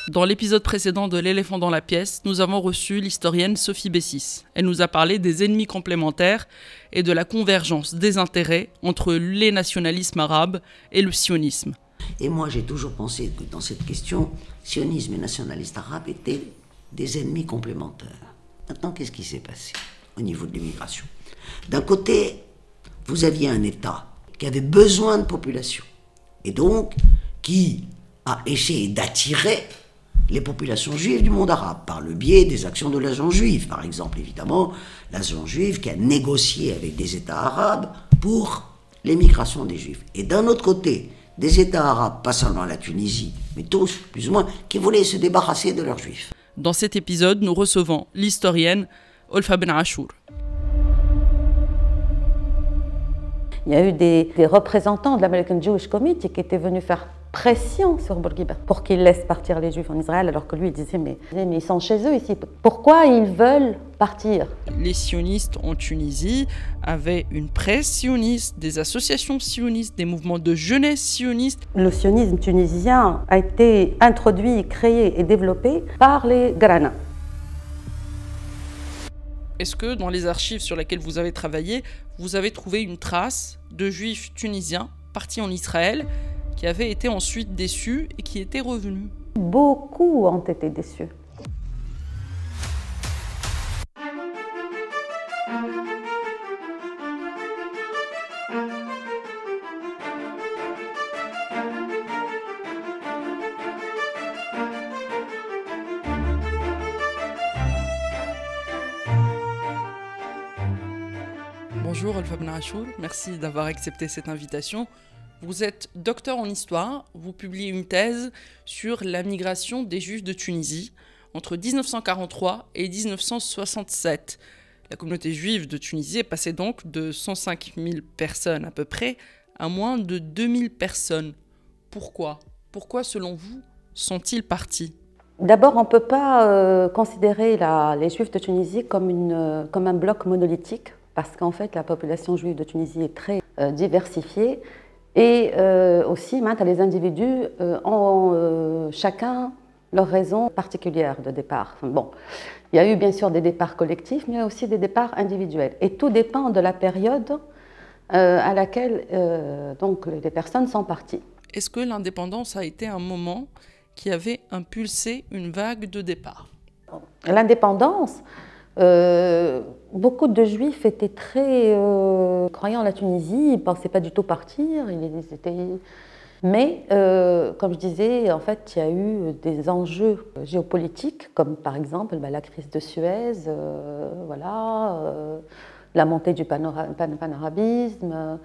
Dans l'épisode précédent de L'éléphant dans la pièce, nous avons reçu l'historienne Sophie Bessis. Elle nous a parlé des ennemis complémentaires et de la convergence des intérêts entre les nationalismes arabes et le sionisme. Et moi, j'ai toujours pensé que dans cette question, sionisme et nationalisme arabe étaient des ennemis complémentaires. Maintenant, qu'est-ce qui s'est passé au niveau de l'immigration? D'un côté, vous aviez un État qui avait besoin de population, et donc qui a essayé d'attirer les populations juives du monde arabe, par le biais des actions de l'agence juive, par exemple, évidemment, l'agence juive qui a négocié avec des États arabes pour l'émigration des Juifs. Et d'un autre côté, des États arabes, pas seulement la Tunisie, mais tous, plus ou moins, qui voulaient se débarrasser de leurs Juifs. Dans cet épisode, nous recevons l'historienne Olfa Ben Achour. Il y a eu des représentants de l'American Jewish Committee qui étaient venus faire pression sur Bourguiba pour qu'il laisse partir les Juifs en Israël, alors que lui il disait mais ils sont chez eux ici, pourquoi ils veulent partir? Les sionistes en Tunisie avaient une presse sioniste, des associations sionistes, des mouvements de jeunesse sionistes. Le sionisme tunisien a été introduit, créé et développé par les Grana. Est-ce que dans les archives sur lesquelles vous avez travaillé, vous avez trouvé une trace de juifs tunisiens partis en Israël qui avaient été ensuite déçus et qui étaient revenus? Beaucoup ont été déçus. Bonjour Olfa Ben Achour, merci d'avoir accepté cette invitation. Vous êtes docteur en histoire, vous publiez une thèse sur la migration des Juifs de Tunisie entre 1943 et 1967. La communauté juive de Tunisie est passée donc de 105 000 personnes à peu près à moins de 2000 personnes. Pourquoi? Pourquoi, selon vous, sont-ils partis? D'abord, on ne peut pas considérer les Juifs de Tunisie comme un bloc monolithique, parce qu'en fait, la population juive de Tunisie est très diversifiée. Et aussi, les individus ont chacun leur raison particulière de départ. Bon, il y a eu bien sûr des départs collectifs, mais aussi des départs individuels. Et tout dépend de la période à laquelle donc, les personnes sont parties. Est-ce que l'indépendance a été un moment qui avait impulsé une vague de départ? L'indépendance, beaucoup de Juifs étaient très croyants en la Tunisie, ils ne pensaient pas du tout partir, mais comme je disais, en fait, il y a eu des enjeux géopolitiques, comme par exemple la crise de Suez, la montée du panarabisme.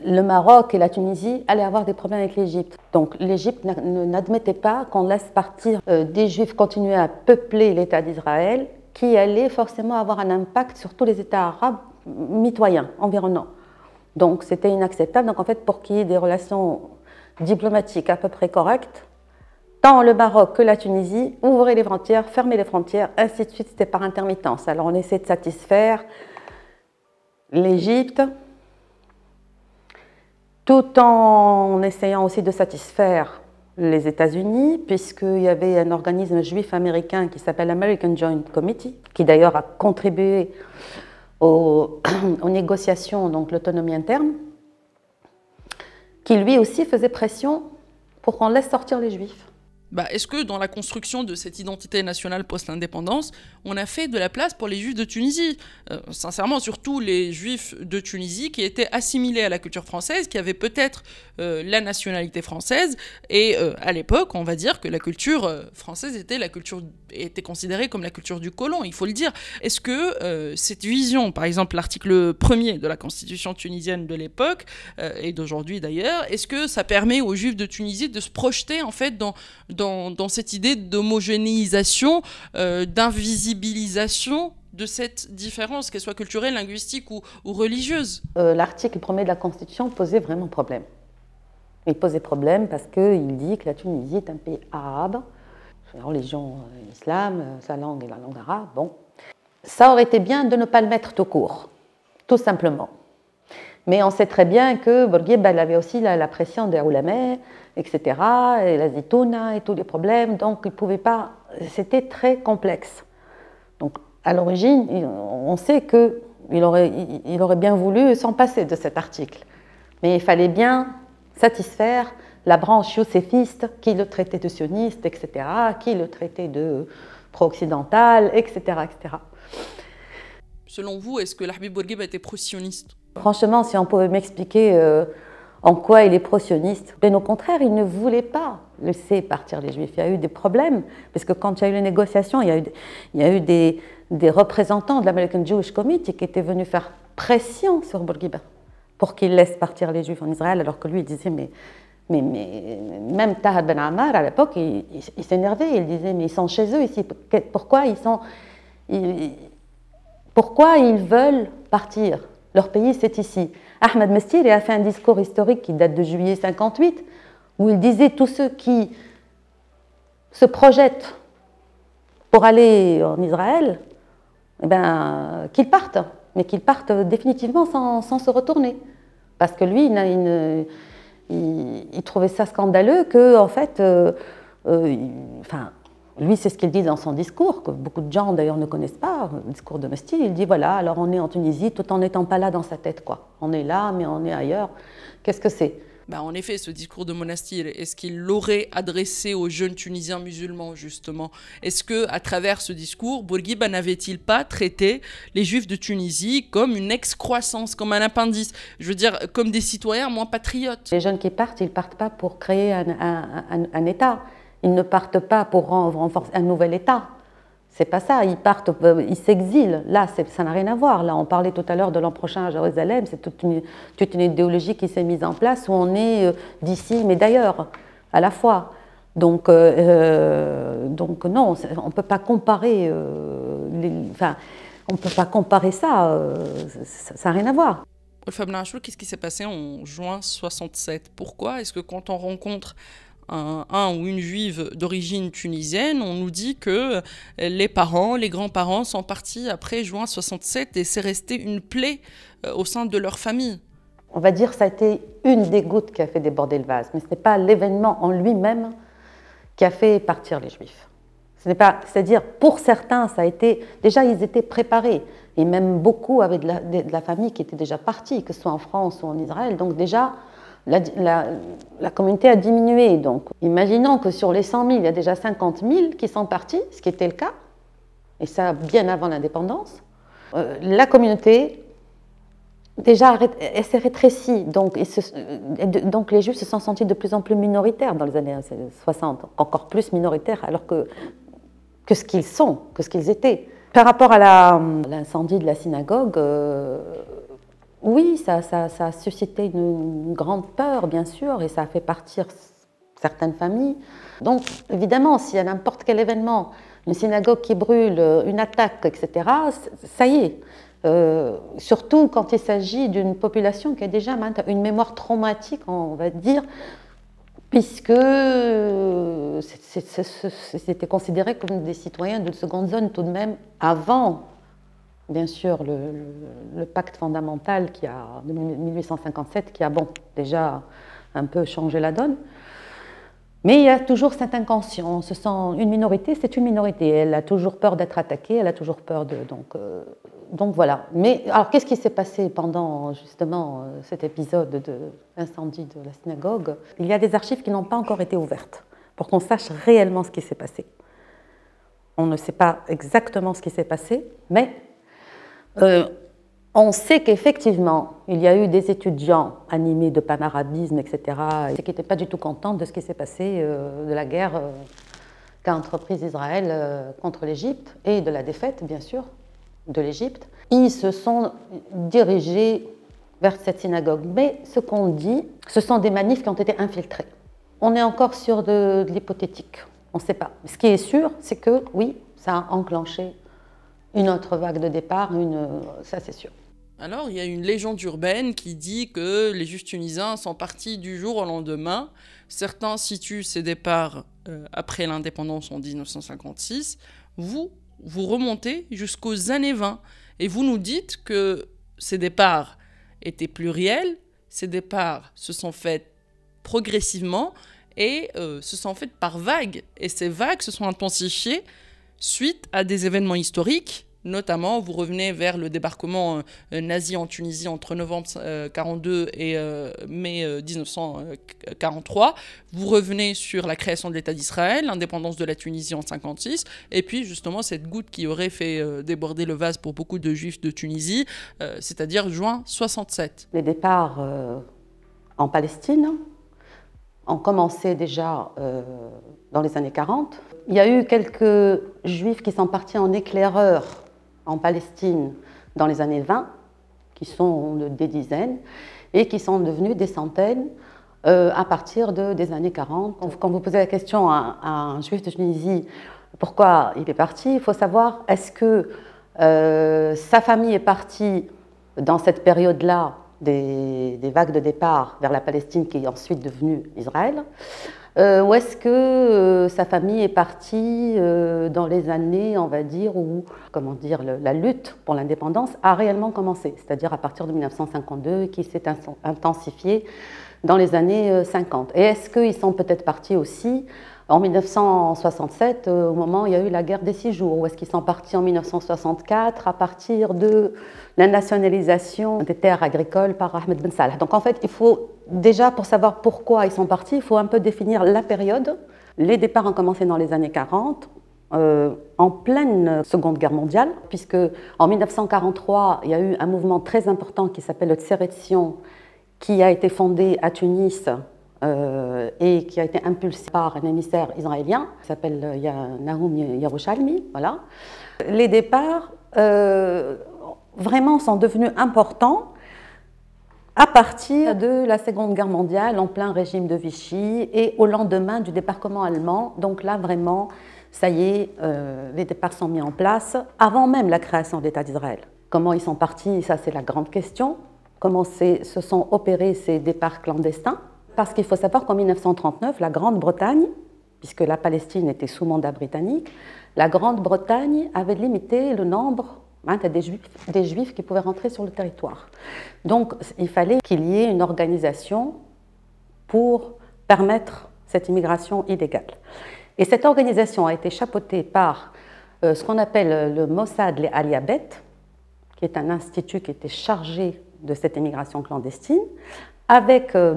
Le Maroc et la Tunisie allaient avoir des problèmes avec l'Égypte. Donc l'Égypte n'admettait pas qu'on laisse partir des Juifs continuer à peupler l'État d'Israël, qui allait forcément avoir un impact sur tous les États arabes mitoyens, environnants. Donc c'était inacceptable. Donc en fait, pour qu'il y ait des relations diplomatiques à peu près correctes, tant le Maroc que la Tunisie ouvraient les frontières, fermaient les frontières, ainsi de suite, c'était par intermittence. Alors on essaie de satisfaire l'Égypte, tout en essayant aussi de satisfaire les États-Unis, puisqu'il y avait un organisme juif américain qui s'appelle American Joint Committee, qui d'ailleurs a contribué aux négociations, donc l'autonomie interne, qui lui aussi faisait pression pour qu'on laisse sortir les Juifs. Est-ce que dans la construction de cette identité nationale post-indépendance, on a fait de la place pour les Juifs de Tunisie? Sincèrement, surtout les Juifs de Tunisie qui étaient assimilés à la culture française, qui avaient peut-être la nationalité française, et à l'époque, on va dire que la culture française était considérée comme la culture du colon, il faut le dire. Est-ce que cette vision, par exemple l'article 1er de la constitution tunisienne de l'époque, et d'aujourd'hui d'ailleurs, est-ce que ça permet aux Juifs de Tunisie de se projeter en fait dans cette idée d'homogénéisation, d'invisibilisation de cette différence, qu'elle soit culturelle, linguistique ou religieuse? L'article 1er de la Constitution posait vraiment problème. Il posait problème parce qu'il dit que la Tunisie est un pays arabe, la religion islam, sa langue est la langue arabe. Bon, ça aurait été bien de ne pas le mettre tout court, tout simplement. Mais on sait très bien que Bourguiba avait aussi la pression des oulémas, etc., et la zitouna et tous les problèmes, donc il pouvait pas. C'était très complexe. Donc à l'origine, on sait qu'il aurait bien voulu s'en passer de cet article. Mais il fallait bien satisfaire la branche youssefiste qui le traitait de sioniste, etc., qui le traitait de pro-occidental, etc., etc. Selon vous, est-ce que l'Habib Bourguiba était pro-sioniste? Franchement, si on pouvait m'expliquer en quoi il est pro-sioniste, bien au contraire, il ne voulait pas laisser partir les Juifs. Il y a eu des problèmes, parce que quand il y a eu les négociations, il y a eu des représentants de l'American Jewish Committee qui étaient venus faire pression sur Bourguiba pour qu'il laisse partir les Juifs en Israël, alors que lui, il disait, mais même Tahar Ben Ammar, à l'époque, il s'énervait, il disait, mais ils sont chez eux ici, pourquoi ils veulent partir? Leur pays, c'est ici. Ahmed Mestir a fait un discours historique qui date de juillet 58, où il disait tous ceux qui se projettent pour aller en Israël, eh ben, qu'ils partent, mais qu'ils partent définitivement sans se retourner. Parce que lui, il trouvait ça scandaleux que, en fait, lui, c'est ce qu'il dit dans son discours, que beaucoup de gens d'ailleurs ne connaissent pas, le discours de Mestir. Il dit voilà, alors on est en Tunisie tout en n'étant pas là dans sa tête, quoi. On est là, mais on est ailleurs. Qu'est-ce que c'est? En effet, ce discours de Monastir, est-ce qu'il l'aurait adressé aux jeunes Tunisiens musulmans, justement? Est-ce qu'à travers ce discours, Bourguiba n'avait-il pas traité les Juifs de Tunisie comme une excroissance, comme un appendice? Je veux dire, comme des citoyens moins patriotes. Les jeunes qui partent, ils ne partent pas pour créer un État. Ils ne partent pas pour renforcer un nouvel État. C'est pas ça. Ils partent, ils s'exilent. Là, ça n'a rien à voir. Là, on parlait tout à l'heure de l'an prochain à Jérusalem. C'est toute une idéologie qui s'est mise en place où on est d'ici, mais d'ailleurs, à la fois. Donc non, on ne peut pas comparer. On peut pas comparer ça. Ça n'a rien à voir. Olfa Ben Achour, qu'est-ce qui s'est passé en juin 67? Pourquoi est-ce que quand on rencontre un ou une juive d'origine tunisienne, on nous dit que les parents, les grands-parents sont partis après juin 67 et c'est resté une plaie au sein de leur famille? On va dire que ça a été une des gouttes qui a fait déborder le vase, mais ce n'est pas l'événement en lui-même qui a fait partir les Juifs. C'est-à-dire, pour certains, ça a été... Déjà, ils étaient préparés, et même beaucoup avaient de la famille qui était déjà partie, que ce soit en France ou en Israël. Donc déjà, la communauté a diminué. Donc, imaginons que sur les 100 000, il y a déjà 50 000 qui sont partis, ce qui était le cas, et ça bien avant l'indépendance. La communauté, déjà, elle s'est rétrécie. Donc les Juifs se sont sentis de plus en plus minoritaires dans les années 60, encore plus minoritaires, alors que ce qu'ils sont, que ce qu'ils étaient. Par rapport à l'incendie de la synagogue, oui, ça a suscité une grande peur, bien sûr, et ça a fait partir certaines familles. Donc, évidemment, s'il y a n'importe quel événement, une synagogue qui brûle, une attaque, etc., ça y est. Surtout quand il s'agit d'une population qui a déjà une mémoire traumatique, on va dire, puisque c'était considéré comme des citoyens d'une seconde zone tout de même avant, bien sûr, le pacte fondamental de 1857 qui a déjà un peu changé la donne. Mais il y a toujours cette inconscient. On se sent une minorité, c'est une minorité. Elle a toujours peur d'être attaquée, elle a toujours peur de... Donc voilà. Mais alors, qu'est-ce qui s'est passé pendant justement cet épisode de l'incendie de la synagogue? Il y a des archives qui n'ont pas encore été ouvertes pour qu'on sache réellement ce qui s'est passé. On ne sait pas exactement ce qui s'est passé, mais on sait qu'effectivement, il y a eu des étudiants animés de panarabisme, etc., qui n'étaient pas du tout contents de ce qui s'est passé, de la guerre qu'a entreprise Israël contre l'Égypte et de la défaite, bien sûr, de l'Égypte. Ils se sont dirigés vers cette synagogue. Mais ce qu'on dit, ce sont des manifs qui ont été infiltrés. On est encore sur de l'hypothétique. On ne sait pas. Ce qui est sûr, c'est que oui, ça a enclenché une autre vague de départ, ça c'est sûr. Alors, il y a une légende urbaine qui dit que les Juifs tunisiens sont partis du jour au lendemain. Certains situent ces départs après l'indépendance en 1956. Vous remontez jusqu'aux années 20 et vous nous dites que ces départs étaient plus réels. Ces départs se sont faits progressivement et se sont faits par vagues. Et ces vagues se sont intensifiées suite à des événements historiques. Notamment, vous revenez vers le débarquement nazi en Tunisie entre novembre 1942 et mai 1943. Vous revenez sur la création de l'État d'Israël, l'indépendance de la Tunisie en 1956, et puis justement cette goutte qui aurait fait déborder le vase pour beaucoup de Juifs de Tunisie, c'est-à-dire juin 1967. Les départs en Palestine ont commencé déjà dans les années 40. Il y a eu quelques Juifs qui sont partis en éclaireur en Palestine dans les années 20, qui sont des dizaines, et qui sont devenus des centaines à partir des années 40. Quand vous posez la question à un Juif de Tunisie, pourquoi il est parti, il faut savoir, est-ce que sa famille est partie dans cette période-là des vagues de départ vers la Palestine qui est ensuite devenue Israël, ou est-ce que sa famille est partie dans les années, on va dire, où la lutte pour l'indépendance a réellement commencé, c'est-à-dire à partir de 1952 et qui s'est intensifiée dans les années 50. Et est-ce qu'ils sont peut-être partis aussi en 1967, au moment où il y a eu la guerre des 6 jours, ou est-ce qu'ils sont partis en 1964 à partir de la nationalisation des terres agricoles par Ahmed Ben Salah. Donc en fait, il faut déjà, pour savoir pourquoi ils sont partis, il faut un peu définir la période. Les départs ont commencé dans les années 40, en pleine Seconde Guerre mondiale, puisque en 1943, il y a eu un mouvement très important qui s'appelle le Tseretsion, qui a été fondé à Tunis, et qui a été impulsé par un émissaire israélien qui s'appelle Nahum Yerushalmi. Voilà. Les départs vraiment sont devenus importants à partir de la Seconde Guerre mondiale, en plein régime de Vichy, et au lendemain du débarquement allemand. Donc là, vraiment, ça y est, les départs sont mis en place, avant même la création de l'État d'Israël. Comment ils sont partis, ça c'est la grande question. Comment se sont opérés ces départs clandestins? Parce qu'il faut savoir qu'en 1939, la Grande-Bretagne, puisque la Palestine était sous mandat britannique, la Grande-Bretagne avait limité le nombre des Juifs qui pouvaient rentrer sur le territoire. Donc il fallait qu'il y ait une organisation pour permettre cette immigration illégale. Et cette organisation a été chapeautée par ce qu'on appelle le Mossad Le'Aliyabet, qui est un institut qui était chargé de cette immigration clandestine,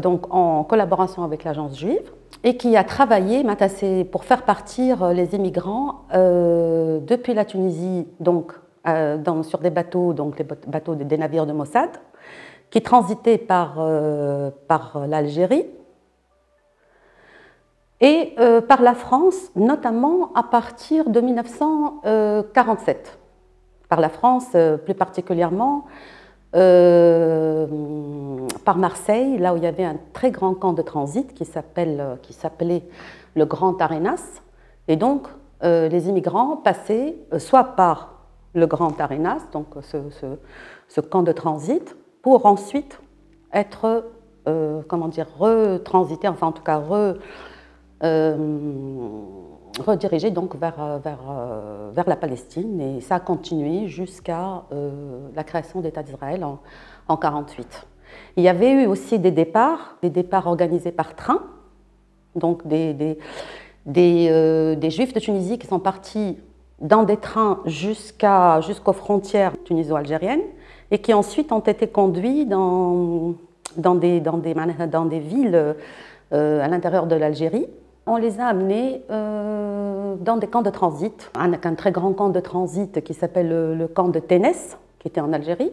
donc en collaboration avec l'agence juive, et qui a travaillé pour faire partir les immigrants depuis la Tunisie, donc sur des bateaux, donc les bateaux des navires de Mossad, qui transitaient par l'Algérie et par la France, notamment à partir de 1947. Par la France, plus particulièrement par Marseille, là où il y avait un très grand camp de transit qui s'appelait le Grand Arenas. Et donc, les immigrants passaient soit par le Grand Arenas, donc ce camp de transit, pour ensuite être, retransités, enfin en tout cas redirigés donc vers la Palestine, et ça a continué jusqu'à la création de l'État d'Israël en 1948. Il y avait eu aussi des départs organisés par train, donc des Juifs de Tunisie qui sont partis dans des trains jusqu'aux frontières tuniso-algériennes et qui ensuite ont été conduits dans des villes à l'intérieur de l'Algérie. On les a amenés dans des camps de transit, un très grand camp de transit qui s'appelle le camp de Ténès, qui était en Algérie.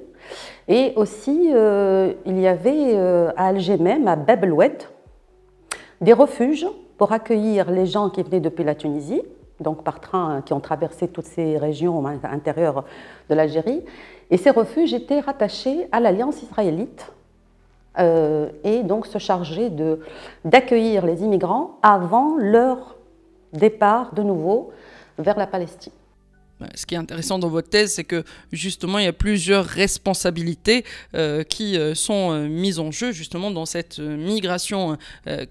Et aussi, il y avait à Alger même, à Bab el-Oued, des refuges pour accueillir les gens qui venaient depuis la Tunisie, donc par train, qui ont traversé toutes ces régions intérieures de l'Algérie. Et ces refuges étaient rattachés à l'Alliance israélite, et donc se charger d'accueillir les immigrants avant leur départ de nouveau vers la Palestine. Ce qui est intéressant dans votre thèse, c'est que justement, il y a plusieurs responsabilités qui sont mises en jeu justement dans cette migration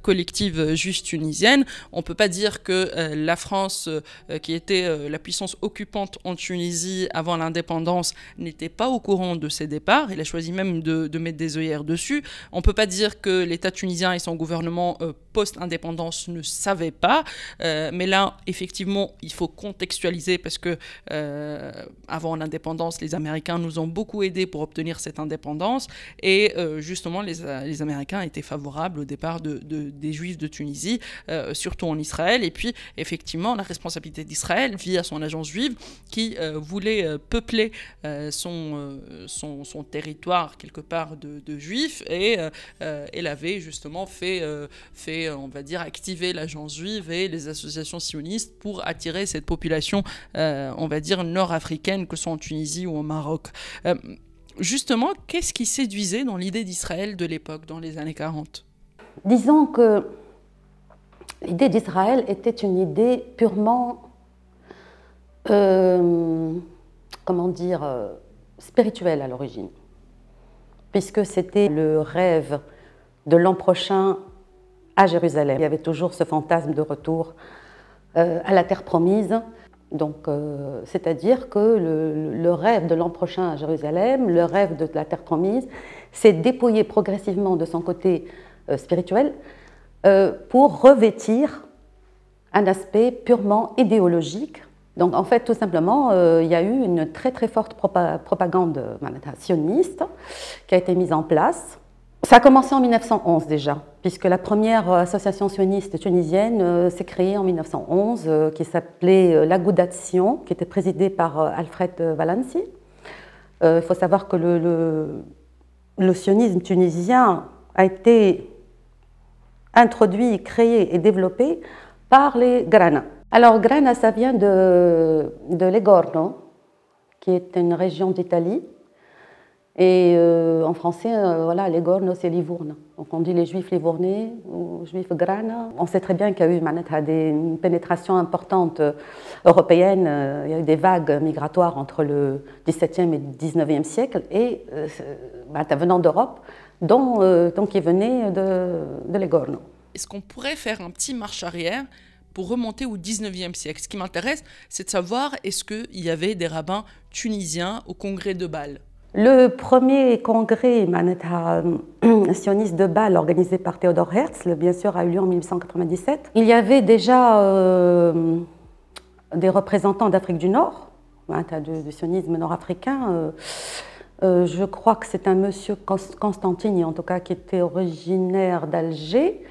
collective juive tunisienne. On ne peut pas dire que la France, qui était la puissance occupante en Tunisie avant l'indépendance, n'était pas au courant de ses départs. Il a choisi même de mettre des œillères dessus. On ne peut pas dire que l'État tunisien et son gouvernement post-indépendance ne savaient pas. Mais là, effectivement, il faut contextualiser parce que avant l'indépendance, les Américains nous ont beaucoup aidés pour obtenir cette indépendance et justement les Américains étaient favorables au départ des Juifs de Tunisie, surtout en Israël, et puis effectivement la responsabilité d'Israël via son agence juive qui voulait peupler son territoire quelque part de Juifs et elle avait justement fait, on va dire, activer l'agence juive et les associations sionistes pour attirer cette population on va dire nord-africaine, que ce soit en Tunisie ou au Maroc. Justement, qu'est-ce qui séduisait dans l'idée d'Israël de l'époque, dans les années 40 ? Disons que l'idée d'Israël était une idée purement, spirituelle à l'origine, puisque c'était le rêve de l'an prochain à Jérusalem. Il y avait toujours ce fantasme de retour à la terre promise. Donc, c'est-à-dire que le rêve de l'an prochain à Jérusalem, le rêve de la terre promise, s'est dépouillé progressivement de son côté spirituel pour revêtir un aspect purement idéologique. Donc, en fait, tout simplement, il y a eu une très très forte propagande sioniste qui a été mise en place. Ça a commencé en 1911 déjà, puisque la première association sioniste tunisienne s'est créée en 1911, qui s'appelait l'Agudat Sion, qui était présidée par Alfred Valensi. Il faut savoir que le sionisme tunisien a été introduit, créé et développé par les Grana. Alors Grana, ça vient de Legorno, qui est une région d'Italie. Et en français, voilà, Legorno, c'est Livourne. Donc on dit les Juifs livournais ou Juifs Grana. On sait très bien qu'il y a eu une pénétration importante européenne. Il y a eu des vagues migratoires entre le XVIIe et le XIXe siècle, et venant d'Europe, donc qui venaient de Legorno. Est-ce qu'on pourrait faire un petit marche arrière pour remonter au XIXe siècle? Ce qui m'intéresse, c'est de savoir, est-ce qu'il y avait des rabbins tunisiens au congrès de Bâle? Le premier congrès sioniste de Bâle, organisé par Theodor Herzl, bien sûr, a eu lieu en 1897. Il y avait déjà des représentants d'Afrique du Nord, du sionisme nord-africain. Je crois que c'est un monsieur Constantini, en tout cas, qui était originaire d'Alger.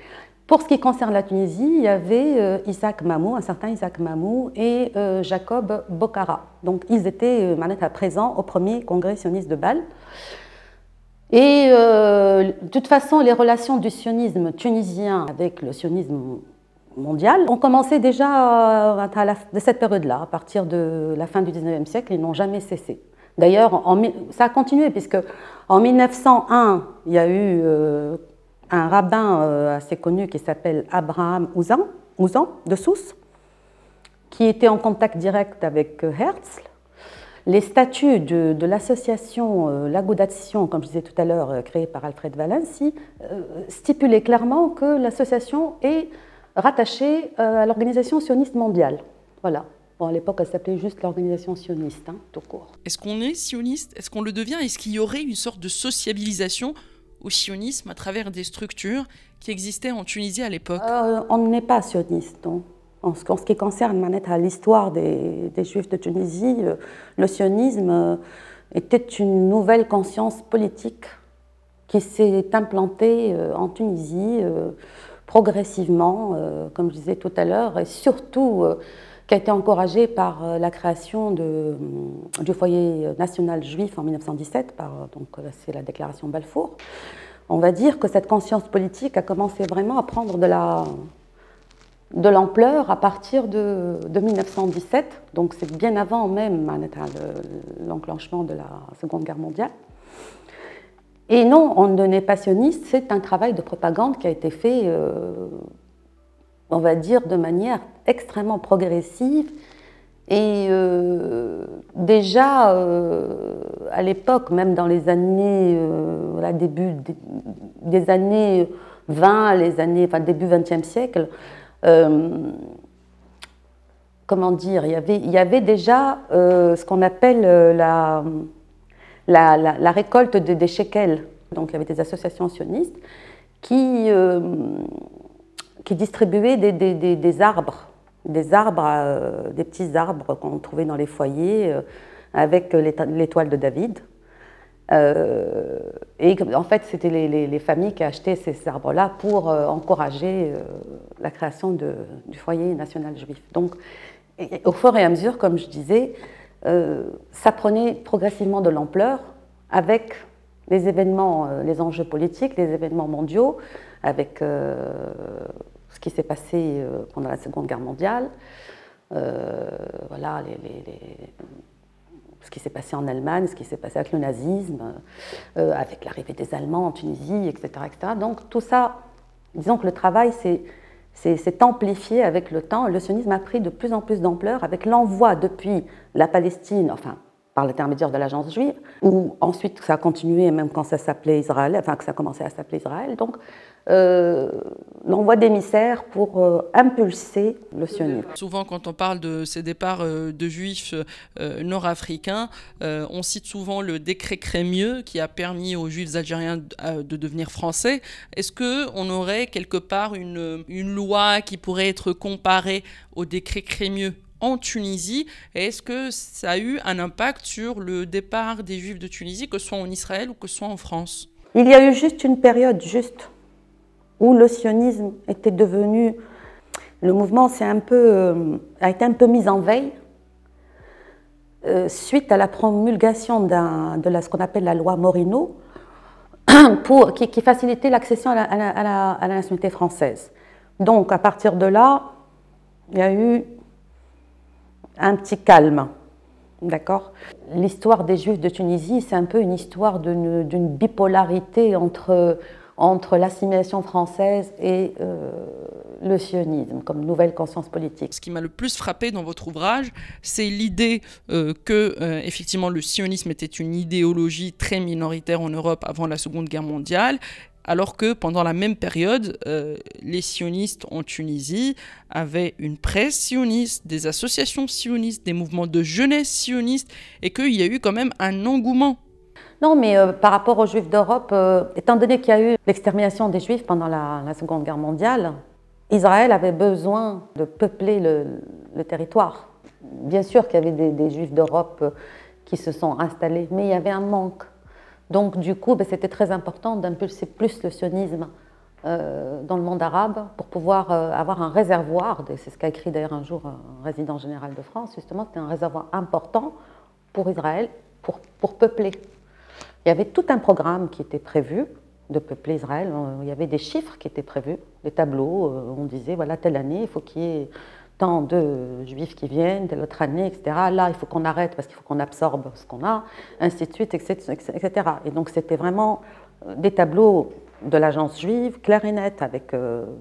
Pour ce qui concerne la Tunisie, il y avait Isaac Mamou, un certain Isaac Mamou, et Jacob Bokhara. Donc ils étaient présents au premier congrès sioniste de Bâle. Et de toute façon, les relations du sionisme tunisien avec le sionisme mondial ont commencé déjà de cette période-là, à partir de la fin du XIXe siècle, ils n'ont jamais cessé. D'ailleurs, ça a continué, puisque en 1901, il y a eu un rabbin assez connu qui s'appelle Abraham Ouzan de Sousse, qui était en contact direct avec Herzl. Les statuts de l'association l'Agudat Sion, comme je disais tout à l'heure, créée par Alfred Valensi, stipulaient clairement que l'association est rattachée à l'organisation sioniste mondiale. Voilà. Bon, à l'époque, elle s'appelait juste l'organisation sioniste, tout court. Est-ce qu'on est sioniste? Est-ce qu'on le devient? Est-ce qu'il y aurait une sorte de sociabilisation au sionisme à travers des structures qui existaient en Tunisie à l'époque? On n'est pas sioniste, non. En ce qui concerne l'histoire des Juifs de Tunisie, le sionisme était une nouvelle conscience politique qui s'est implantée en Tunisie progressivement, comme je disais tout à l'heure, et surtout qui a été encouragée par la création du foyer national juif en 1917, donc c'est la déclaration Balfour. On va dire que cette conscience politique a commencé vraiment à prendre de l'ampleur à partir de 1917, donc c'est bien avant même l'enclenchement de la Seconde Guerre mondiale. Et non, on ne n'est pas sioniste, c'est un travail de propagande qui a été fait, on va dire, de manière extrêmement progressive Et déjà, à l'époque, même dans les années, début des années 20, début 20e siècle, comment dire, il y avait déjà ce qu'on appelle la récolte des shekels. Donc il y avait des associations sionistes qui distribuaient des arbres. Des petits arbres qu'on trouvait dans les foyers avec l'étoile de David. Et en fait, c'était les familles qui achetaient ces arbres-là pour encourager la création du foyer national juif. Donc, au fur et à mesure, comme je disais, ça prenait progressivement de l'ampleur avec les événements, les enjeux politiques, les événements mondiaux, avec ce qui s'est passé pendant la Seconde Guerre mondiale, voilà, ce qui s'est passé en Allemagne, ce qui s'est passé avec le nazisme, avec l'arrivée des Allemands en Tunisie, etc., etc. Donc tout ça, disons que le travail s'est amplifié avec le temps. Le sionisme a pris de plus en plus d'ampleur avec l'envoi depuis la Palestine, enfin par l'intermédiaire de l'agence juive, ou ensuite ça a continué même quand ça s'appelait Israël, enfin que ça commençait à s'appeler Israël, donc l'envoi d'émissaires pour impulser le sionisme. Souvent quand on parle de ces départs de juifs nord-africains, on cite souvent le décret Crémieux qui a permis aux juifs algériens de devenir français. Est-ce qu'on aurait quelque part une loi qui pourrait être comparée au décret Crémieux en Tunisie? Est-ce que ça a eu un impact sur le départ des Juifs de Tunisie, que ce soit en Israël ou que ce soit en France? Il y a eu juste une période où le sionisme était devenu... Le mouvement a été un peu mis en veille suite à la promulgation de ce qu'on appelle la loi Morino, qui facilitait l'accession à la nationalité française. Donc à partir de là, il y a eu un petit calme, d'accord? L'histoire des Juifs de Tunisie, c'est un peu une histoire d'une bipolarité entre l'assimilation française et le sionisme comme nouvelle conscience politique. Ce qui m'a le plus frappé dans votre ouvrage, c'est l'idée que effectivement le sionisme était une idéologie très minoritaire en Europe avant la Seconde Guerre mondiale, alors que pendant la même période, les sionistes en Tunisie avaient une presse sioniste, des associations sionistes, des mouvements de jeunesse sionistes, et qu'il y a eu quand même un engouement. Non, mais par rapport aux Juifs d'Europe, étant donné qu'il y a eu l'extermination des Juifs pendant la Seconde Guerre mondiale, Israël avait besoin de peupler le territoire. Bien sûr qu'il y avait des Juifs d'Europe qui se sont installés, mais il y avait un manque. Donc du coup, c'était très important d'impulser plus le sionisme dans le monde arabe pour pouvoir avoir un réservoir, c'est ce qu'a écrit d'ailleurs un jour un résident général de France, justement, c'était un réservoir important pour Israël, pour peupler. Il y avait tout un programme qui était prévu de peupler Israël, il y avait des chiffres qui étaient prévus, des tableaux, on disait, voilà, telle année, il faut qu'il y ait tant de juifs qui viennent, telle autre année, etc. Là, il faut qu'on arrête parce qu'il faut qu'on absorbe ce qu'on a, ainsi de suite, etc. Et donc, c'était vraiment des tableaux de l'agence juive, clairs et nets, avec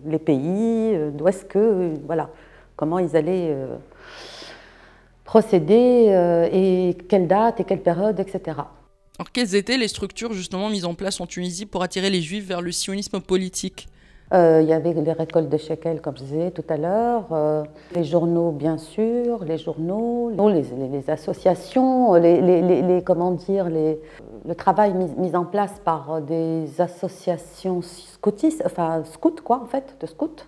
les pays, d'où est-ce que, voilà, comment ils allaient procéder, et quelle date, et quelle période, etc. Alors, quelles étaient les structures justement mises en place en Tunisie pour attirer les Juifs vers le sionisme politique? Il y avait les récoltes de shekels, comme je disais tout à l'heure, les journaux, bien sûr, les journaux, les associations, comment dire, le travail mis en place par des associations scoutistes, enfin scouts quoi, en fait, de scouts,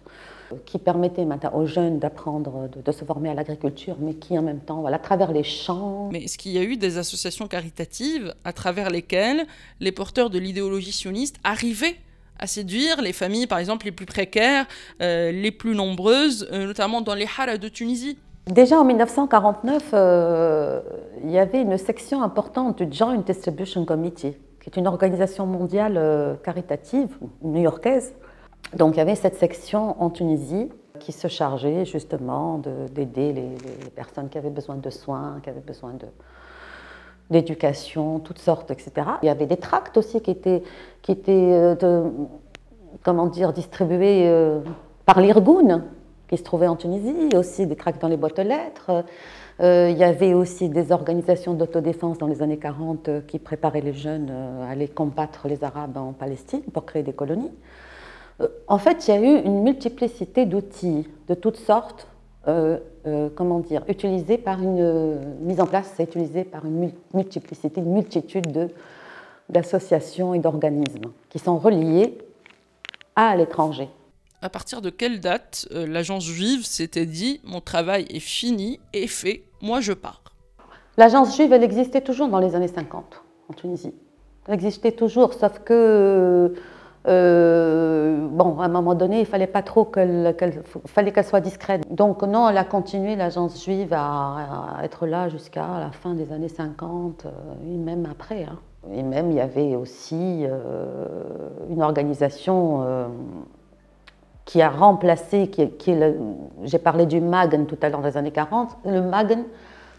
qui permettaient maintenant aux jeunes d'apprendre, de se former à l'agriculture, mais qui en même temps, voilà, à travers les champs. Mais est-ce qu'il y a eu des associations caritatives à travers lesquelles les porteurs de l'idéologie sioniste arrivaient à séduire les familles, par exemple, les plus précaires, les plus nombreuses, notamment dans les haras de Tunisie? Déjà en 1949, il y avait une section importante du Joint Distribution Committee, qui est une organisation mondiale caritative new-yorkaise. Donc il y avait cette section en Tunisie qui se chargeait justement d'aider les personnes qui avaient besoin de soins, qui avaient besoin d'éducation, toutes sortes, etc. Il y avait des tracts aussi qui étaient comment dire, distribués par l'Irgun, qui se trouvaient en Tunisie, aussi des craques dans les boîtes aux lettres. Il y avait aussi des organisations d'autodéfense dans les années 40 qui préparaient les jeunes à aller combattre les Arabes en Palestine pour créer des colonies. En fait, il y a eu une multiplicité d'outils de toutes sortes, utilisés par mise en place, c'est utilisé par une multiplicité, une multitude d'associations et d'organismes qui sont reliés à l'étranger. À partir de quelle date l'agence juive s'était dit « mon travail est fini et fait, moi je pars ». L'agence juive, elle existait toujours dans les années 50 en Tunisie. Elle existait toujours, sauf que, à un moment donné, il fallait pas trop fallait qu'elle soit discrète. Donc non, elle a continué, l'agence juive, à être là jusqu'à la fin des années 50, et même après. Hein. Et même, il y avait aussi une organisation qui a remplacé, j'ai parlé du Magen tout à l'heure dans les années 40, le Magen,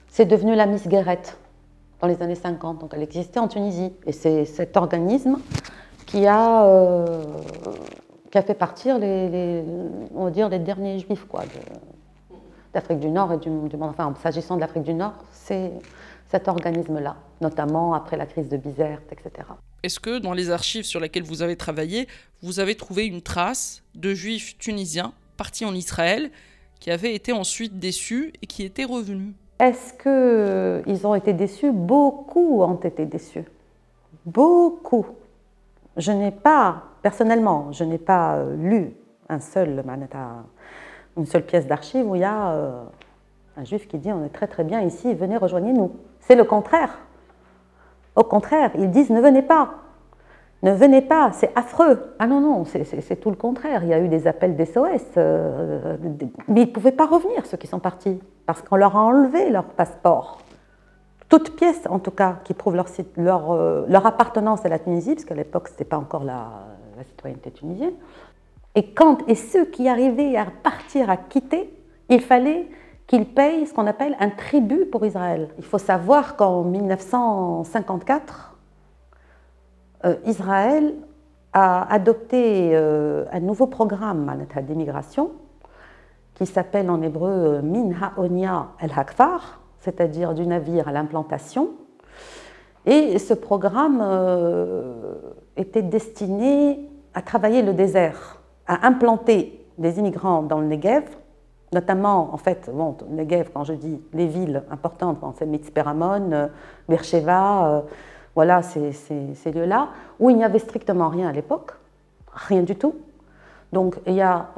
c'est devenu la Miss Guérette dans les années 50, donc elle existait en Tunisie. Et c'est cet organisme qui a fait partir on va dire, les derniers juifs d'Afrique du Nord et du monde. Enfin, s'agissant de l'Afrique du Nord, c'est cet organisme-là, notamment après la crise de Bizerte, etc. Est-ce que dans les archives sur lesquelles vous avez travaillé, vous avez trouvé une trace de juifs tunisiens partis en Israël qui avaient été ensuite déçus et qui étaient revenus? Est-ce qu'ils ont été déçus? Beaucoup ont été déçus. Beaucoup. Personnellement, je n'ai pas lu une seule pièce d'archive où il y a un juif qui dit « on est très très bien ici, venez rejoignez-nous ». C'est le contraire. Au contraire, ils disent « ne venez pas, ne venez pas, c'est affreux ». Ah non, c'est tout le contraire. Il y a eu des appels d'SOS, mais ils ne pouvaient pas revenir, ceux qui sont partis, parce qu'on leur a enlevé leur passeport. Toute pièce, en tout cas, qui prouve leur appartenance à la Tunisie, parce qu'à l'époque, ce n'était pas encore la citoyenneté tunisienne. Et ceux qui arrivaient à partir, à quitter, il fallait qu'ils payent ce qu'on appelle un tribut pour Israël. Il faut savoir qu'en 1954, Israël a adopté un nouveau programme d'immigration qui s'appelle en hébreu Min Ha'onia El Hakfar, c'est-à-dire du navire à l'implantation. Et ce programme était destiné à travailler le désert, à implanter des immigrants dans le Negev, notamment, en fait, le Negev, quand je dis les villes importantes, c'est Mitzpe Ramon, Beersheva, voilà, ces lieux-là, où il n'y avait strictement rien à l'époque, rien du tout. Donc, il y a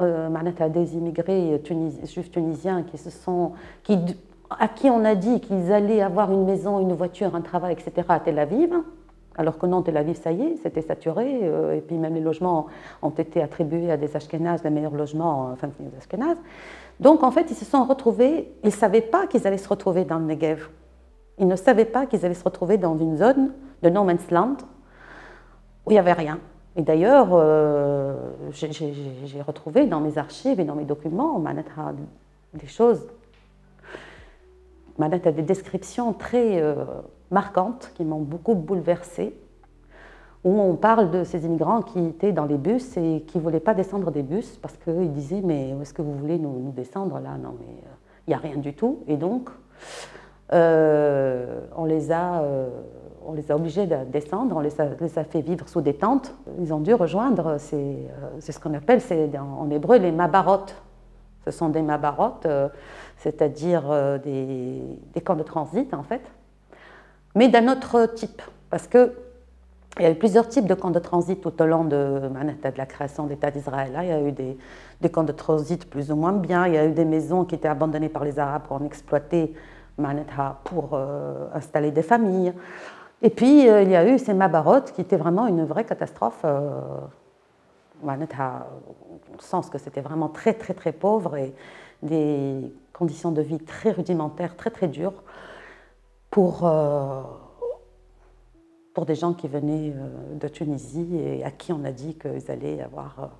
des immigrés juifs tunisiens à qui on a dit qu'ils allaient avoir une maison, une voiture, un travail, etc. à Tel Aviv, alors que non, Tel Aviv, ça y est, c'était saturé, et puis même les logements ont été attribués à des Ashkénazes, les meilleurs logements, enfin des Ashkénazes. Donc en fait, ils se sont retrouvés, ils ne savaient pas qu'ils allaient se retrouver dans le Negev. Ils ne savaient pas qu'ils allaient se retrouver dans une zone de no man's land où il n'y avait rien. Et d'ailleurs, j'ai retrouvé dans mes archives et dans mes documents des choses, des descriptions très marquantes qui m'ont beaucoup bouleversée, où on parle de ces immigrants qui étaient dans les bus et qui ne voulaient pas descendre des bus parce qu'ils disaient « mais où est-ce que vous voulez nous descendre là? Non, mais il n'y a rien du tout ». Et donc, on les a obligés de descendre, on les a fait vivre sous des tentes. Ils ont dû rejoindre, c'est ce qu'on appelle en hébreu les mabarot. Ce sont des mabarot, c'est-à-dire des camps de transit en fait, mais d'un autre type, parce qu'il y a eu plusieurs types de camps de transit tout au long de la création de l'État d'Israël. Il y a eu des camps de transit plus ou moins bien, il y a eu des maisons qui étaient abandonnées par les Arabes qu'on exploitait pour installer des familles. Et puis, il y a eu ces mabarot qui étaient vraiment une vraie catastrophe, au sens que c'était vraiment très, très, très pauvre et des conditions de vie très rudimentaires, très, très dures pour des gens qui venaient de Tunisie et à qui on a dit qu'ils allaient avoir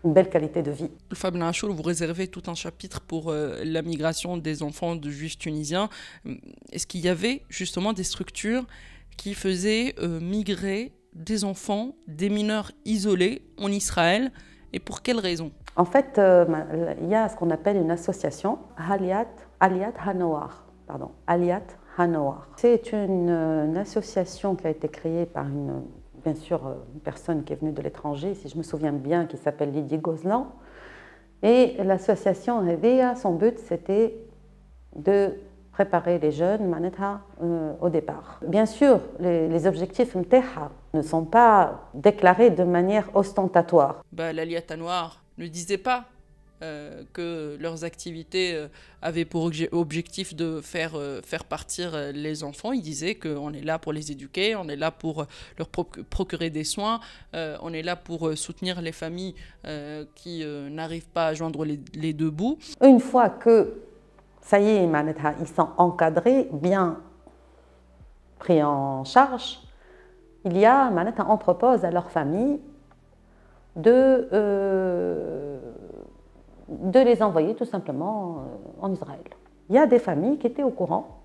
une belle qualité de vie. Fabna Achour, vous réservez tout un chapitre pour la migration des enfants de juifs tunisiens. Est-ce qu'il y avait justement des structures qui faisaient migrer des enfants, des mineurs isolés en Israël, et pour quelles raisons? En fait, il y a ce qu'on appelle une association, Aliyat Hanawar. Aliyat Hanawar. C'est une association qui a été créée par bien sûr, une personne qui est venue de l'étranger, si je me souviens bien, qui s'appelle Lydie Gozlan. Et l'association, son but, c'était de préparer les jeunes au départ. Bien sûr, les objectifs ne sont pas déclarés de manière ostentatoire. L'Aliyat Hanawar ne disait pas que leurs activités avaient pour objectif de faire partir les enfants. Ils disaient qu'on est là pour les éduquer, on est là pour leur procurer des soins, on est là pour soutenir les familles qui n'arrivent pas à joindre les deux bouts. Une fois que, ça y est, ils sont encadrés, bien pris en charge, il y a, on propose à leur famille de les envoyer tout simplement en Israël. Il y a des familles qui étaient au courant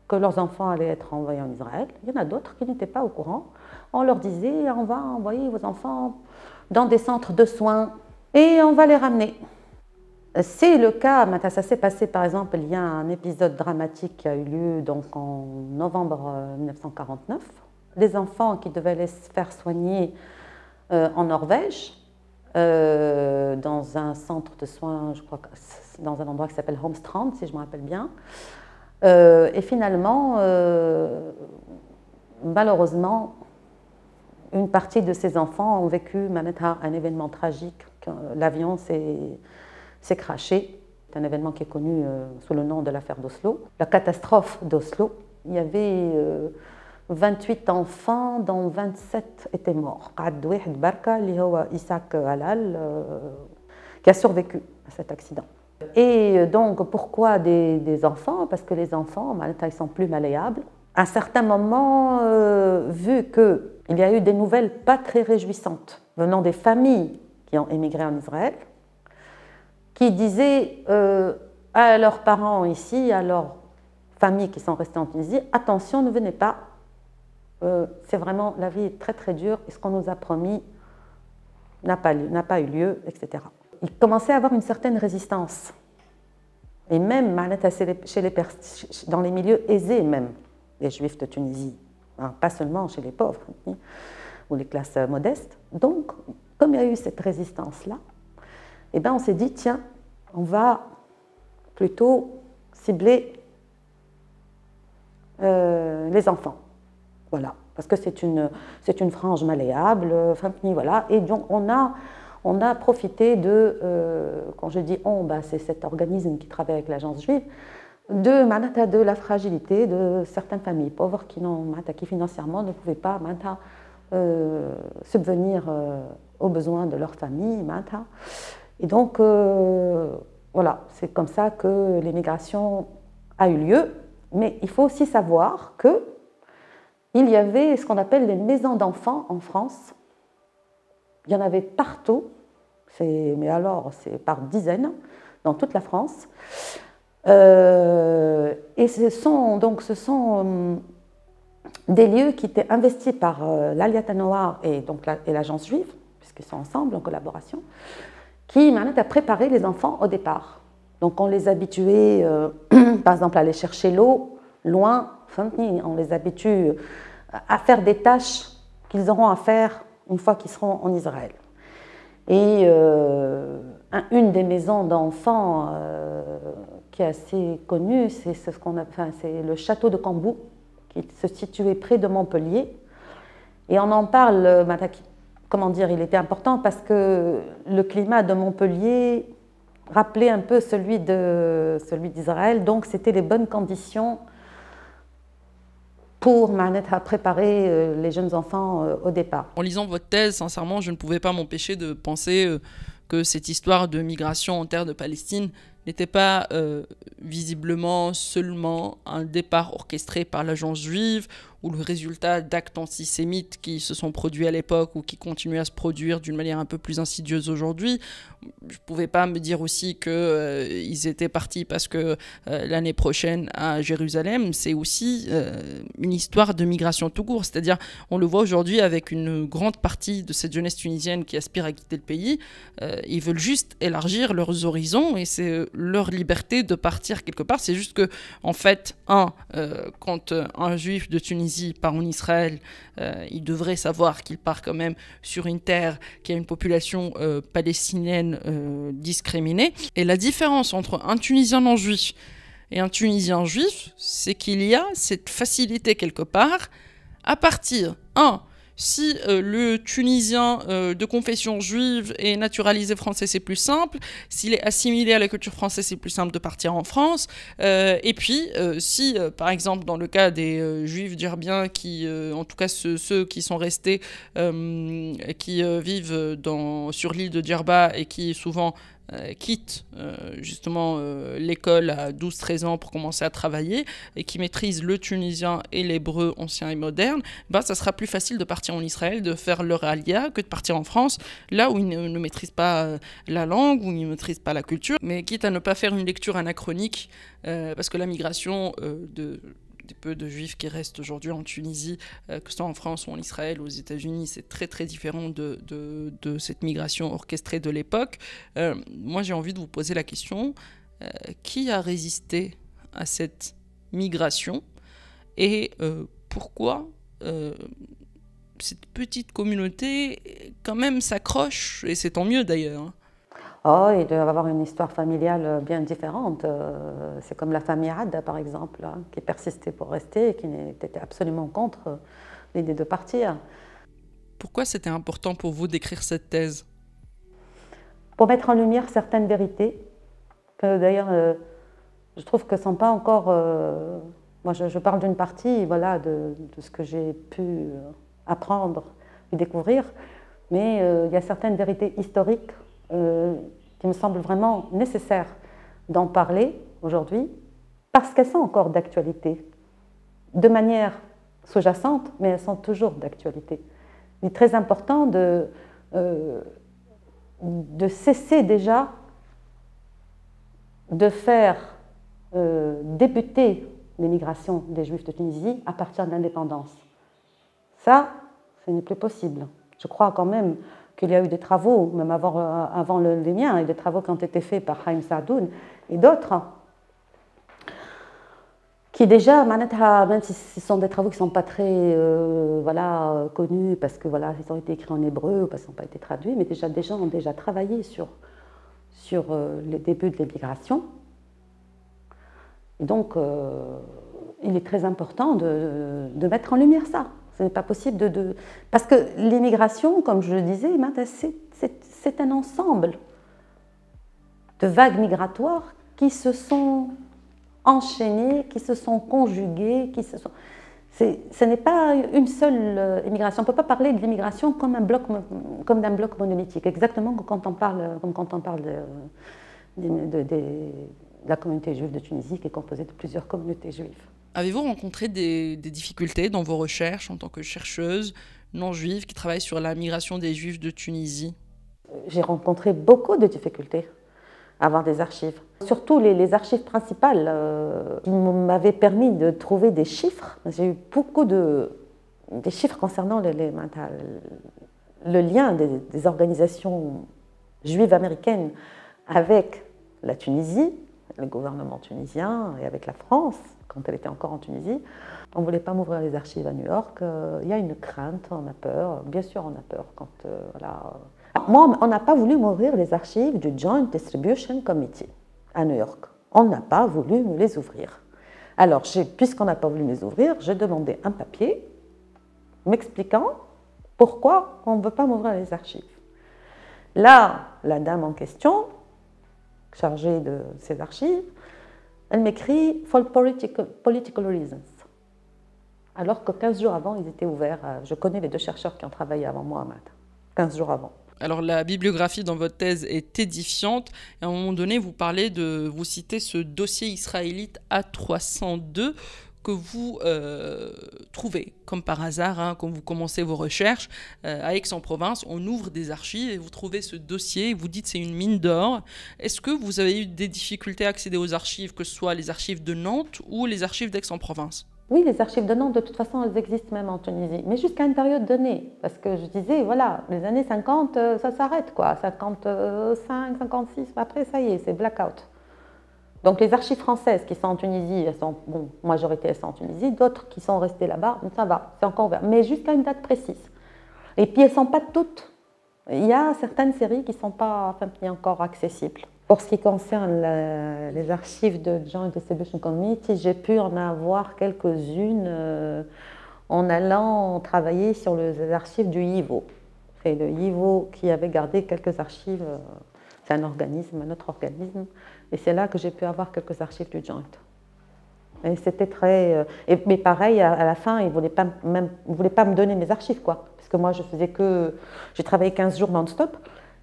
que leurs enfants allaient être envoyés en Israël. Il y en a d'autres qui n'étaient pas au courant. On leur disait, on va envoyer vos enfants dans des centres de soins et on va les ramener. C'est le cas, ça s'est passé par exemple, il y a un épisode dramatique qui a eu lieu donc, en novembre 1949. Les enfants qui devaient les faire soigner en Norvège, dans un centre de soins, je crois, dans un endroit qui s'appelle Holmstrand, si je me rappelle bien. Et finalement, malheureusement, une partie de ces enfants ont vécu un événement tragique. L'avion s'est crashé. C'est un événement qui est connu sous le nom de l'affaire d'Oslo. La catastrophe d'Oslo. Il y avait 28 enfants, dont 27 étaient morts. Isaac Halal, qui a survécu à cet accident. Et donc, pourquoi des enfants? Parce que les enfants, ils sont plus malléables. À un certain moment, vu qu'il y a eu des nouvelles pas très réjouissantes venant des familles qui ont émigré en Israël, qui disaient à leurs parents ici, à leurs familles qui sont restées en Tunisie, attention, ne venez pas. C'est vraiment, la vie est très très dure et ce qu'on nous a promis n'a pas eu lieu, etc. Il commençait à avoir une certaine résistance. Et même dans les milieux aisés, même, les Juifs de Tunisie, pas seulement chez les pauvres ou les classes modestes. Donc, comme il y a eu cette résistance-là, on s'est dit, tiens, on va plutôt cibler les enfants. Voilà, parce que c'est une frange malléable, voilà. Et donc on a profité quand je dis on, c'est cet organisme qui travaille avec l'agence juive, de la fragilité de certaines familles pauvres qui financièrement ne pouvaient pas subvenir aux besoins de leur famille. Et donc, voilà, c'est comme ça que l'émigration a eu lieu. Mais il faut aussi savoir qu'il y avait ce qu'on appelle les maisons d'enfants en France. Il y en avait partout, mais alors c'est par dizaines, dans toute la France. Et ce sont des lieux qui étaient investis par l'Aliyat Hanawar et l'agence juive, puisqu'ils sont ensemble en collaboration, qui a préparé les enfants au départ. Donc on les habituait, par exemple, à aller chercher l'eau loin, on les habitue à faire des tâches qu'ils auront à faire une fois qu'ils seront en Israël. Et une des maisons d'enfants qui est assez connue, c'est c'est le château de Cambou, qui se situait près de Montpellier. Et on en parle, comment dire, il était important parce que le climat de Montpellier rappelait un peu celui d'Israël, donc c'était les bonnes conditions pour préparer les jeunes enfants au départ. En lisant votre thèse, sincèrement, je ne pouvais pas m'empêcher de penser que cette histoire de migration en terre de Palestine n'était pas visiblement seulement un départ orchestré par l'agence juive ou le résultat d'actes antisémites qui se sont produits à l'époque ou qui continuent à se produire d'une manière un peu plus insidieuse aujourd'hui. Je ne pouvais pas me dire aussi qu'ils étaient partis parce que l'année prochaine à Jérusalem, c'est aussi une histoire de migration tout court. C'est-à-dire, on le voit aujourd'hui avec une grande partie de cette jeunesse tunisienne qui aspire à quitter le pays. Ils veulent juste élargir leurs horizons et c'est leur liberté de partir quelque part. C'est juste que, en fait, quand un juif de Tunisie part en Israël, il devrait savoir qu'il part quand même sur une terre qui a une population palestinienne discriminée. Et la différence entre un Tunisien non juif et un Tunisien juif, c'est qu'il y a cette facilité quelque part à partir, si le Tunisien de confession juive est naturalisé français, c'est plus simple. S'il est assimilé à la culture française, c'est plus simple de partir en France. Et puis, si, par exemple, dans le cas des juifs djerbiens, en tout cas ceux qui sont restés, qui vivent sur l'île de Djerba et qui souvent quittent justement l'école à 12-13 ans pour commencer à travailler et qui maîtrisent le tunisien et l'hébreu ancien et moderne, ça sera plus facile de partir en Israël, de faire leur alia que de partir en France, là où ils ne maîtrisent pas la langue, où ils ne maîtrisent pas la culture, mais quitte à ne pas faire une lecture anachronique, parce que la migration des peu de juifs qui restent aujourd'hui en Tunisie, que ce soit en France ou en Israël ou aux États-Unis, c'est très très différent de cette migration orchestrée de l'époque. Moi, j'ai envie de vous poser la question, qui a résisté à cette migration et pourquoi cette petite communauté quand même s'accroche, et c'est tant mieux d'ailleurs. Oh, il doit avoir une histoire familiale bien différente. C'est comme la famille Hadda, par exemple, qui persistait pour rester et qui était absolument contre l'idée de partir. Pourquoi c'était important pour vous d'écrire cette thèse? Pour mettre en lumière certaines vérités, que d'ailleurs, je trouve que ne sont pas encore... moi, je parle d'une partie de ce que j'ai pu apprendre et découvrir, mais il y a certaines vérités historiques qui me semble vraiment nécessaire d'en parler aujourd'hui, parce qu'elles sont encore d'actualité, de manière sous-jacente, mais elles sont toujours d'actualité. Il est très important de cesser déjà de faire débuter l'émigration des Juifs de Tunisie à partir de l'indépendance. Ça, ce n'est plus possible. Je crois quand même qu'il y a eu des travaux, même avant les miens, et des travaux qui ont été faits par Haïm Sadoun et d'autres, qui déjà, même si ce sont des travaux qui ne sont pas très connus, parce que ils ont été écrits en hébreu ou parce qu'ils n'ont pas été traduits, mais déjà des gens ont déjà travaillé sur les débuts de l'immigration. Et donc, il est très important de mettre en lumière ça. Ce n'est pas possible Parce que l'immigration, comme je le disais, c'est un ensemble de vagues migratoires qui se sont enchaînées, qui se sont conjuguées, ce n'est pas une seule immigration. On ne peut pas parler de l'immigration comme d'un bloc monolithique, exactement comme quand on parle de la communauté juive de Tunisie, qui est composée de plusieurs communautés juives. Avez-vous rencontré des difficultés dans vos recherches en tant que chercheuse non juive qui travaille sur la migration des Juifs de Tunisie? J'ai rencontré beaucoup de difficultés à avoir des archives. Surtout les archives principales qui m'avaient permis de trouver des chiffres. J'ai eu beaucoup des chiffres concernant le lien des organisations juives américaines avec la Tunisie, le gouvernement tunisien, et avec la France, quand elle était encore en Tunisie. On ne voulait pas m'ouvrir les archives à New York. Il y a une crainte, on a peur. Bien sûr, on a peur quand... Moi, on n'a pas voulu m'ouvrir les archives du Joint Distribution Committee à New York. On n'a pas voulu me les ouvrir. Alors, puisqu'on n'a pas voulu me les ouvrir, j'ai demandé un papier m'expliquant pourquoi on ne veut pas m'ouvrir les archives. Là, la dame en question, chargée de ces archives, elle m'écrit « for political reasons ». Alors que 15 jours avant, ils étaient ouverts. Je connais les deux chercheurs qui ont travaillé avant moi, 15 jours avant. Alors la bibliographie dans votre thèse est édifiante. Et à un moment donné, vous citez ce dossier israélite A302 que vous trouvez, comme par hasard, hein, quand vous commencez vos recherches à Aix-en-Provence, on ouvre des archives et vous trouvez ce dossier et vous dites c'est une mine d'or. Est-ce que vous avez eu des difficultés à accéder aux archives, que ce soit les archives de Nantes ou les archives d'Aix-en-Provence? Oui, les archives de Nantes, de toute façon, elles existent même en Tunisie, mais jusqu'à une période donnée. Parce que je disais, voilà, les années 50, ça s'arrête, quoi. 55, 56, après, ça y est, c'est blackout. Donc les archives françaises qui sont en Tunisie, elles sont, bon, majorité elles sont en Tunisie, d'autres qui sont restées là-bas, ça va, c'est encore ouvert, mais jusqu'à une date précise. Et puis elles ne sont pas toutes. Il y a certaines séries qui ne sont pas encore accessibles. Pour ce qui concerne les archives de Joint Distribution Committee, j'ai pu en avoir quelques-unes en allant travailler sur les archives du YIVO. C'est le YIVO qui avait gardé quelques archives, c'est un autre organisme. Et c'est là que j'ai pu avoir quelques archives du Joint. Et c'était très... mais pareil, à la fin, ils ne voulaient pas me donner mes archives, quoi. Parce que moi, j'ai travaillé 15 jours non-stop.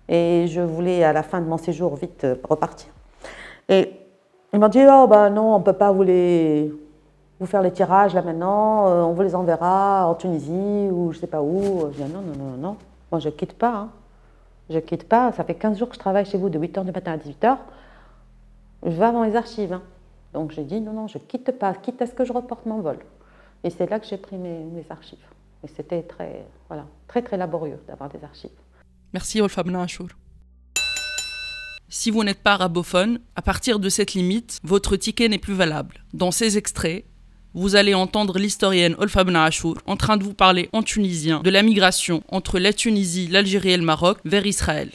Et je voulais, à la fin de mon séjour, vite repartir. Et ils m'ont dit, oh, ben non, on ne peut pas vous faire les tirages là maintenant. On vous les enverra en Tunisie ou je ne sais pas où. Je dis, non, non, non, non. Moi, je ne quitte pas. Hein. Je ne quitte pas. Ça fait 15 jours que je travaille chez vous, de 8h du matin à 18h. Je vais avant les archives. Hein. Donc j'ai dit non, non, je ne quitte pas, quitte à ce que je reporte mon vol. Et c'est là que j'ai pris mes archives. Et c'était très, voilà, très, très laborieux d'avoir des archives. Merci Olfa Ben Achour. Si vous n'êtes pas arabophone, à partir de cette limite, votre ticket n'est plus valable. Dans ces extraits, vous allez entendre l'historienne Olfa Ben Achour en train de vous parler en tunisien de la migration entre la Tunisie, l'Algérie et le Maroc vers Israël.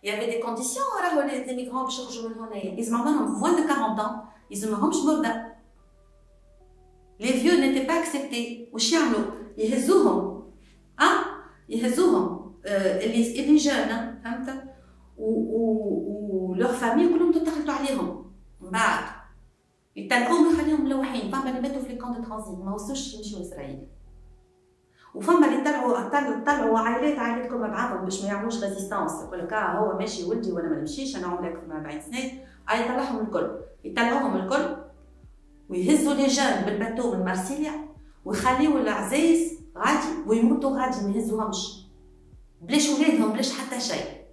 Il y avait des conditions, les migrants qui ils ont moins de 40 ans, ils ont les vieux n'étaient pas acceptés. Ils les jeunes, ou leur famille, كلهم تتخلطوا عليهم. من بعد يطلعوهم يخليهم ملوحين، فما اللي ماتوا في الكون دو ترانزيت ما وصلوش يمشيوا إسرائيل. وفما اللي طلعوا عائلات كل مع بعضهم باش ما يعملوش ريزيستانس، يقول لك هو ماشي ولدي وانا ما نمشيش، انا عمري اكثر من 40 سنه، يطلعوهم الكل ويهزوا لي جان بالباتو من مارسيليا ويخليوا العزايز غادي ويموتوا غادي ما يهزوهمش بلاش ولادهم بلاش حتى شيء،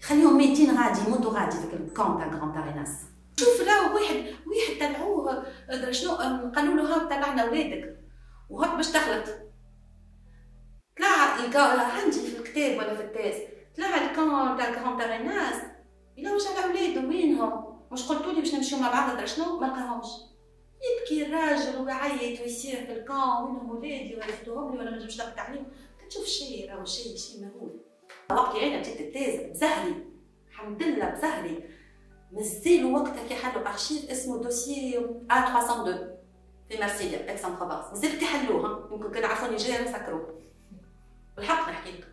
يخليهم ميتين غادي يموتوا غادي في الكون تاع غران تاريناس. شوف لا واحد طلعوه شنو قالوا له ها طلعنا ولادك وهاك باش تخلط. طلع عندي في الكتاب ولا في التاس، طلع الكون تاع غران تاريناس يلوج على ولاده وينهم؟ مش قلتولي باش نمشيو مع بعض درا شنو؟ ما لقاهمش. يبكي الراجل ويعيط ويسير في الكون وينهم ولادي ويزيدوهم لي وانا ما نجمش نلقى عليهم. كتشوف شيء راهو شيء مهول. وقت اللي انا بديت التاز بزهري الحمد لله بزهري مازالوا وقتها كي حلوا ارشيف اسمه دوسيي A302 في مارسيليا اكس ان بروفانس، مازال كيحلوه يمكن كانوا عارفوني جايه نسكروه بالحق نحكي لك،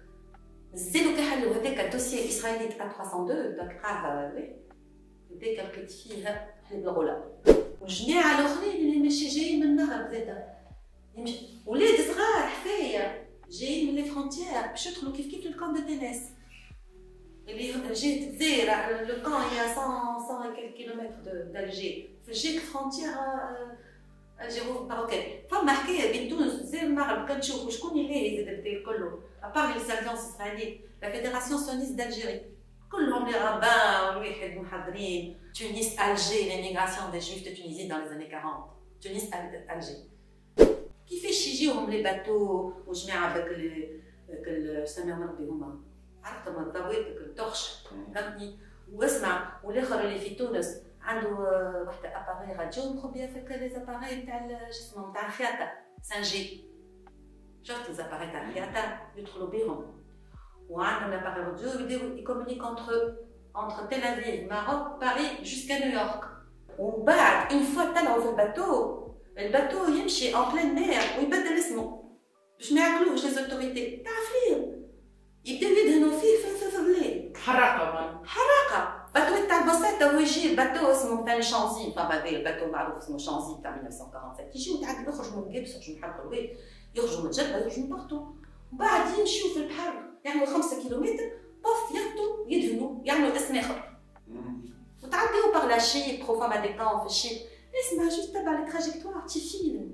مازالوا كيحلوا هذاك الدوسيي اسرائيلي A302 داك قراه هذاك لقيت فيه حلب الغلا والجماعه الاخرين اللي ماشي جايين من المغرب زاده ولاد صغار حفايه جايين من لي فرونتيير باش يدخلوا كيف للكون دو تينيس اللي جات الجزائر لو كون يا 100 كيلومتر دالجي فجيك فرونتيير الجيرو ماروكان. فما حكايه بين تونس والجزائر والمغرب كنشوفوا شكون اللي زاد الدير كله ابار لي سالفونس اسرائيليين لا فيدراسيون سيونيست دالجيري كلهم لي رابان والواحد محضرين تونس الجي ليميغراسيون دي جويف دو تونيزي dans les années 40 تونس الجي كيفاش يجيوهم لي باتو وجماعه داك سميهم ربي هما عرفتهم الضويت التخش فهمتني. واسمع والاخر اللي في تونس عنده واحده اباري راديو مخبيه في لي زاباري تاع جسمهم تاع الخياطه سانجي شفت لي زاباري تاع الخياطه يدخلوا بيهم وعندهم لاباري راديو يبداو يكومونيك entre Tel Aviv, Maroc, Paris jusqu'à New York. وبعد une fois طلعوا في الباتو يمشي en pleine mer ويبدل اسمه باش ما ياكلوش لي زوتوريتي تاع فلير يبداو يدهنوا فيه في الليل حراقه باتو تاع البساطه ويجي الباتو اسمه ثاني شانزي فما الباتو معروف اسمه شانزي تاع 1947 يجي وتعدي يخرج من الجبس باش نحرقوا الواد يخرجوا من جدة يخرجوا من بارتو، وبعد يمشيو في البحر يعملوا 5 كيلومتر طف يهبطوا يدهنوا يعملوا اسناخر وتعديو باغ لا شيب بروفا ما ديتون في الشيب. اسمع جوست تبع التراجيكتوار تيفيلم